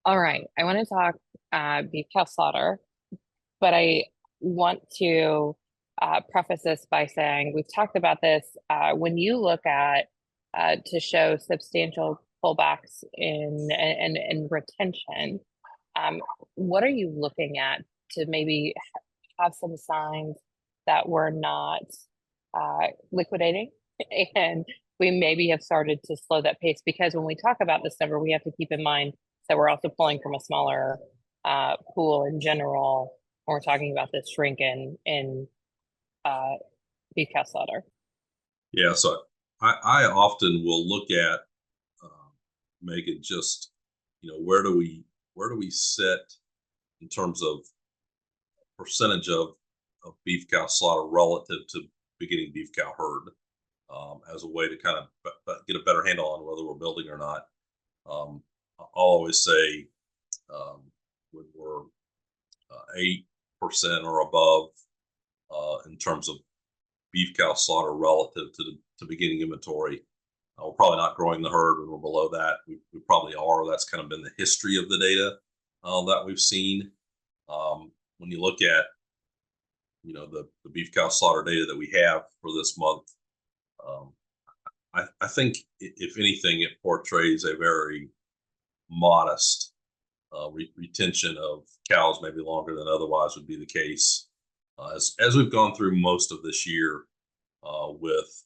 All right, I want to talk beef cow slaughter, but I want to preface this by saying we've talked about this. When you look at to show substantial pullbacks in retention, um, what are you looking at to maybe have some signs that we're not liquidating and we maybe have started to slow that pace? Because when we talk about this number, we have to keep in mind that we're also pulling from a smaller pool in general when we're talking about this shrink in uh, beef cow slaughter. Yeah, so I often will look at Megan, just where do we sit in terms of percentage of beef cow slaughter relative to beginning beef cow herd, as a way to kind of get a better handle on whether we're building or not. I'll always say, when we're 8% or above in terms of beef cow slaughter relative to beginning inventory, we're probably not growing the herd. When we're below that, we probably are. That's kind of been the history of the data that we've seen. When you look at the beef cow slaughter data that we have for this month, um, I think if anything, it portrays a very modest retention of cows, maybe longer than otherwise would be the case, as we've gone through most of this year, with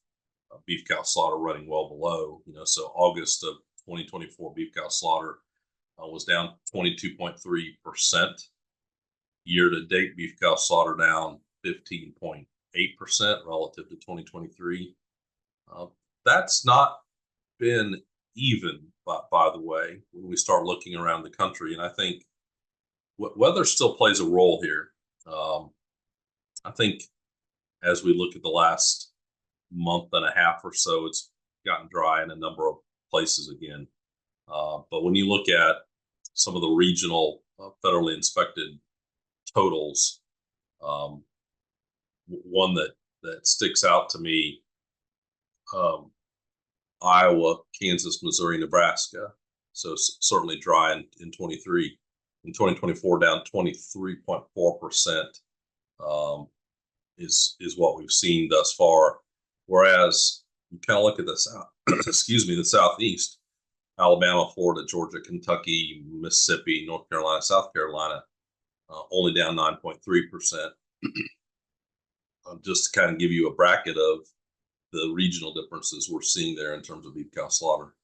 beef cow slaughter running well below. So August of 2024 beef cow slaughter was down 22.3%. Year to date, beef cow slaughter down 15.8% relative to 2023. That's not been even, by the way, when we start looking around the country. And I think weather still plays a role here. I think as we look at the last month and a half or so, it's gotten dry in a number of places again. But when you look at some of the regional federally inspected totals, one that sticks out to me, Iowa, Kansas, Missouri, Nebraska. So certainly dry in 23. In 2024, down 23.4%, is what we've seen thus far. Whereas you kind of look at the south, excuse me, the Southeast, Alabama, Florida, Georgia, Kentucky, Mississippi, North Carolina, South Carolina, only down 9.3%. Just to kind of give you a bracket of the regional differences we're seeing there in terms of beef cow slaughter.